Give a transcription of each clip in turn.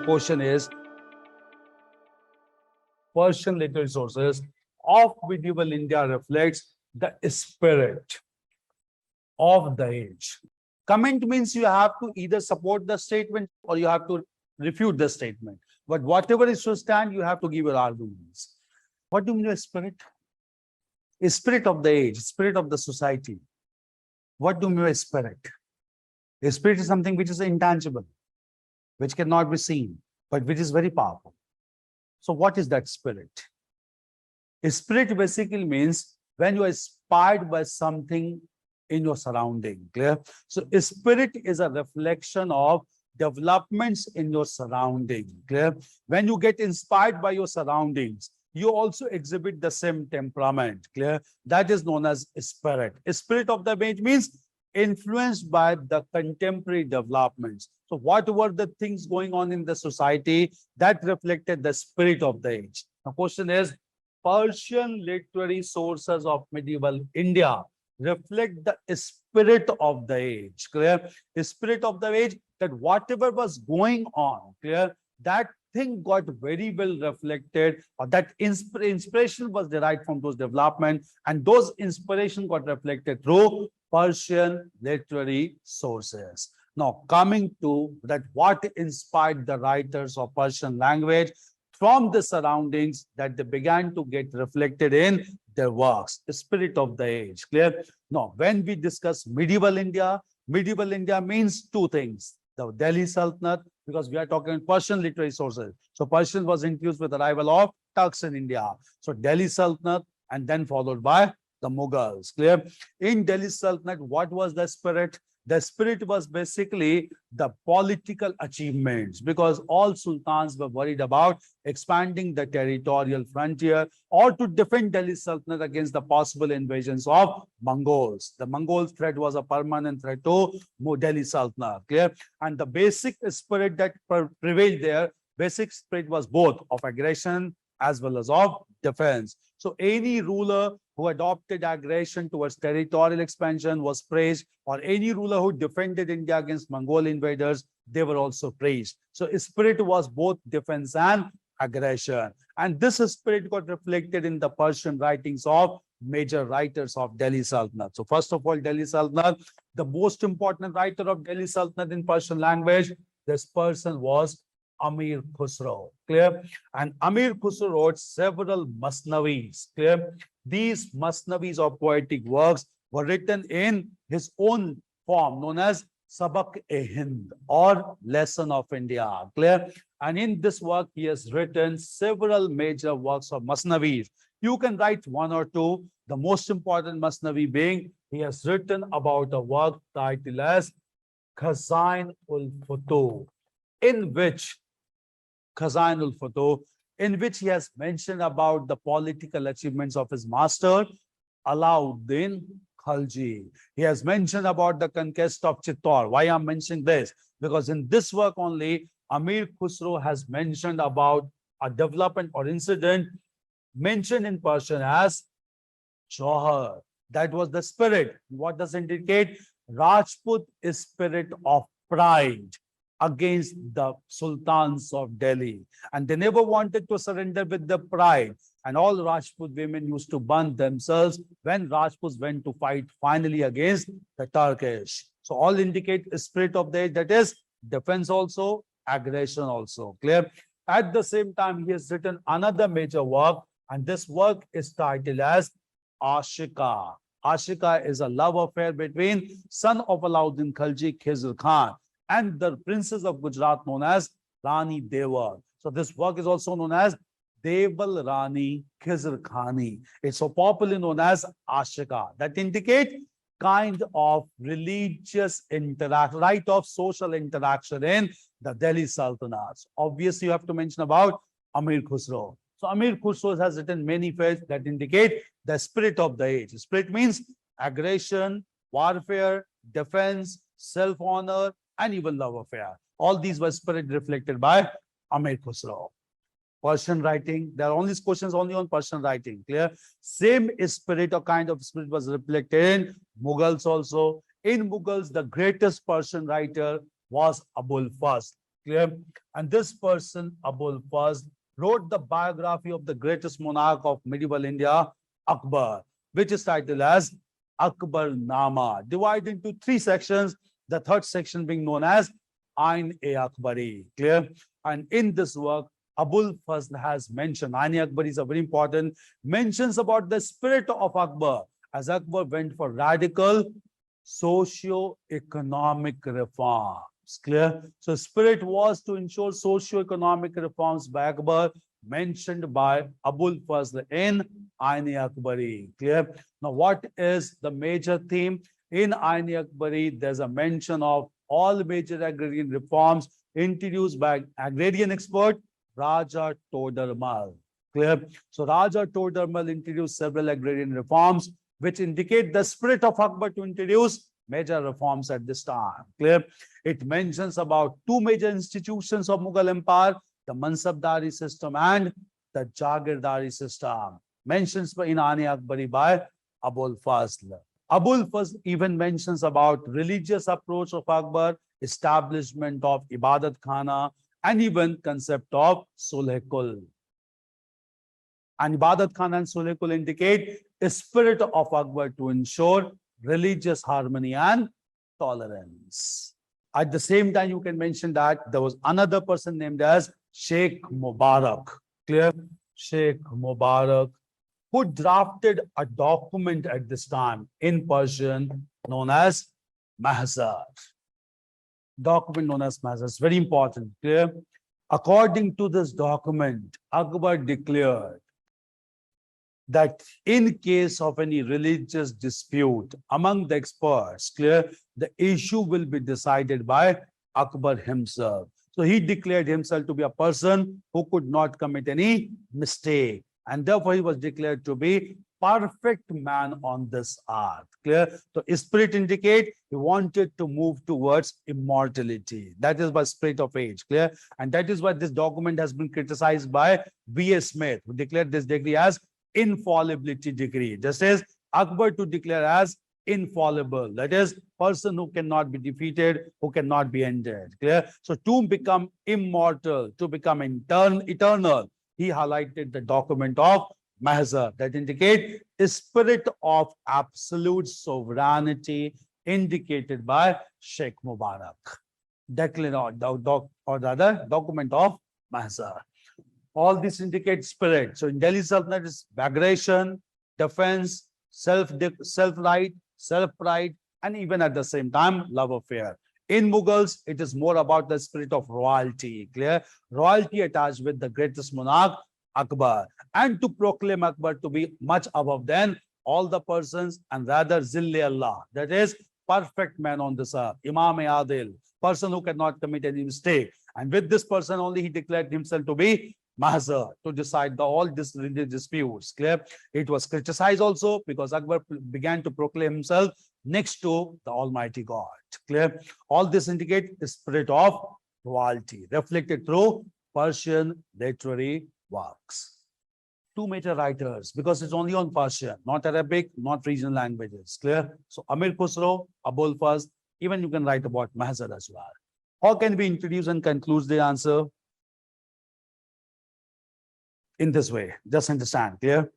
question is, Persian literary sources of medieval India reflects the spirit of the age. Comment means you have to either support the statement or you have to refute the statement. But whatever is to stand, you have to give your arguments. What do you mean by spirit? A spirit of the age, spirit of the society. What do you mean by spirit? A spirit is something which is intangible, which cannot be seen, but which is very powerful. So what is that spirit? A spirit basically means when you are inspired by something in your surrounding. Clear? So a spirit is a reflection of developments in your surrounding. Clear? When you get inspired by your surroundings, you also exhibit the same temperament. Clear? That is known as spirit. A spirit of the age means influenced by the contemporary developments. So what were the things going on in the society that reflected the spirit of the age? The question is, Persian literary sources of medieval India reflect the spirit of the age. Clear? The spirit of the age, that whatever was going on, clear, that thing got very well reflected, or that inspiration was derived from those developments, and those inspiration got reflected through Persian literary sources. Now, coming to that, what inspired the writers of Persian language from the surroundings that they began to get reflected in their works, the spirit of the age. Clear? Now, when we discuss medieval India means two things. The Delhi Sultanate, because we are talking Persian literary sources. So Persian was introduced with the arrival of Turks in India. So Delhi Sultanate, and then followed by the Mughals. Clear? In Delhi Sultanate, what was the spirit? The spirit was basically the political achievements, because all sultans were worried about expanding the territorial frontier or to defend Delhi Sultanate against the possible invasions of Mongols. The Mongol threat was a permanent threat to Delhi Sultanate. Clear? And the basic spirit that prevailed there, basic spirit was both of aggression as well as of defense. So any ruler who adopted aggression towards territorial expansion was praised, or any ruler who defended India against Mongol invaders, they were also praised. So spirit was both defense and aggression. And this spirit got reflected in the Persian writings of major writers of Delhi Sultanate. So first of all, Delhi Sultanate, the most important writer of Delhi Sultanate in Persian language, this person was Amir Khusro. Clear? And Amir Khusro wrote several masnavis. Clear? These masnavis or poetic works were written in his own form, known as Sabak-e-Hind, or Lesson of India. Clear? And in this work, he has written several major works of masnavis. You can write one or two. The most important masnavi being, he has written about a work titled as Khazain-ul-Futuh, in which he has mentioned about the political achievements of his master, Alauddin Khalji. He has mentioned about the conquest of Chittor. Why I'm mentioning this? Because in this work only, Amir Khusro has mentioned about a development or incident mentioned in Persian as Johar. That was the spirit. What does it indicate? Rajput is spirit of pride against the sultans of Delhi, and they never wanted to surrender with the pride, and all Rajput women used to burn themselves when Rajputs went to fight finally against the Turkish. So all indicate a spirit of the age, that is defense also, aggression also. Clear? At the same time, he has written another major work, and this work is titled as Ashika. Ashika is a love affair between son of Alauddin Khalji, Khizr Khan, and the princess of Gujarat known as Rani Deval. So this work is also known as Deval Rani Khizr Khani. It's so popularly known as Ashika. That indicate kind of religious interaction, right of social interaction in the Delhi Sultanate. Obviously, you have to mention about Amir Khusro. So Amir Khusro has written many faiths that indicate the spirit of the age. Spirit means aggression, warfare, defense, self-honor, and even love affair. All these were spirit reflected by Amir Khusro. Persian writing, there are only questions only on Persian writing. Clear? Same spirit or kind of spirit was reflected in Mughals also. In Mughals, the greatest Persian writer was Abul Fazl. Clear? And this person, Abul Fazl, wrote the biography of the greatest monarch of medieval India, Akbar, which is titled as Akbar Nama, divided into three sections, the third section being known as Ain-e-Akbari. Clear? And in this work, Abul Fazl has mentioned, Ain-e-Akbari is a very important, mentions about the spirit of Akbar, as Akbar went for radical socio-economic reforms. Clear? So spirit was to ensure socio-economic reforms by Akbar, mentioned by Abul Fazl in Ain-e-Akbari. Clear? Now, what is the major theme? In Ain-e-Akbari, there's a mention of all major agrarian reforms introduced by agrarian expert Raja Todarmal. Clear? So Raja Todarmal introduced several agrarian reforms which indicate the spirit of Akbar to introduce major reforms at this time. Clear? It mentions about two major institutions of Mughal Empire, the Mansabdari system and the Jagirdari system, mentions in Ain-e-Akbari by Abul Fazl. Abul Fazl even mentions about religious approach of Akbar, establishment of Ibadat Khana, and even concept of Sulh-e-Kul. And Ibadat Khana and Sulh-e-Kul indicate a spirit of Akbar to ensure religious harmony and tolerance. At the same time, you can mention that there was another person named as Sheikh Mubarak. Clear? Sheikh Mubarak, who drafted a document at this time in Persian known as Mahzar. Document known as Mahzar is very important. Clear? According to this document, Akbar declared that in case of any religious dispute among the experts, clear, the issue will be decided by Akbar himself. So he declared himself to be a person who could not commit any mistake, and therefore he was declared to be perfect man on this earth. Clear? So spirit indicate he wanted to move towards immortality. That is by spirit of age. Clear? And that is why this document has been criticized by B.A. Smith, who declared this degree as infallibility degree. Just as Akbar to declare as infallible, that is person who cannot be defeated, who cannot be ended. Clear? So to become immortal, to become eternal, he highlighted the document of Mahzar that indicate a spirit of absolute sovereignty indicated by Sheikh Mubarak. Document of Mahzar. All this indicates spirit. So in Delhi Sultanate is aggression, defense, self-right, self-pride, and even at the same time, love affair. In Mughals, it is more about the spirit of royalty. Clear? Royalty attached with the greatest monarch, Akbar, and to proclaim Akbar to be much above than all the persons, and rather Zilli Allah, that is perfect man on this earth, Imam-e-Adil, person who cannot commit any mistake. And with this person only, he declared himself to be Mahzar, to decide all these religious disputes. Clear? It was criticized also because Akbar began to proclaim himself next to the Almighty God. Clear? All this indicate the spirit of royalty reflected through Persian literary works. Two major writers, because it's only on Persian, not Arabic, not regional languages. Clear? So Amir Khusro, Abul Fazl, even you can write about Mahzar as well. How can we introduce and conclude the answer? In this way, just understand. Clear?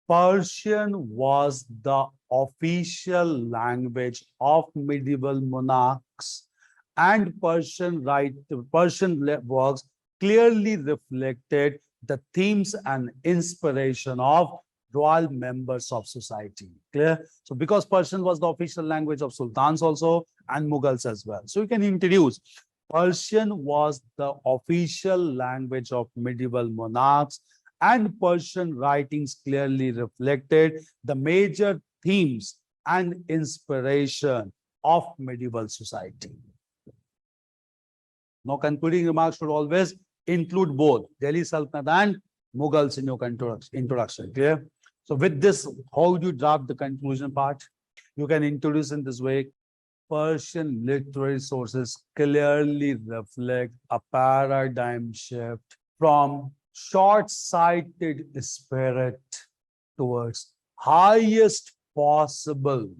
Persian was the official language of medieval monarchs, and Persian works clearly reflected the themes and inspiration of royal members of society. Clear? So because Persian was the official language of sultans also and Mughals as well. So you can introduce Persian was the official language of medieval monarchs, and Persian writings clearly reflected the major themes and inspiration of medieval society. Now, concluding remarks should always include both Delhi Sultanate and Mughals in your introduction. Clear? So with this, how do you draft the conclusion part? You can introduce in this way. Persian literary sources clearly reflect a paradigm shift from short-sighted spirit towards highest possible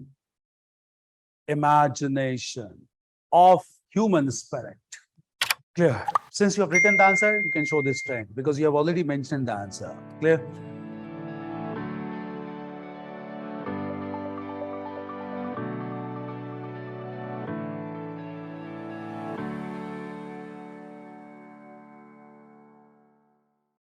imagination of human spirit. Clear. Since you have written the answer, you can show this trend because you have already mentioned the answer. Clear.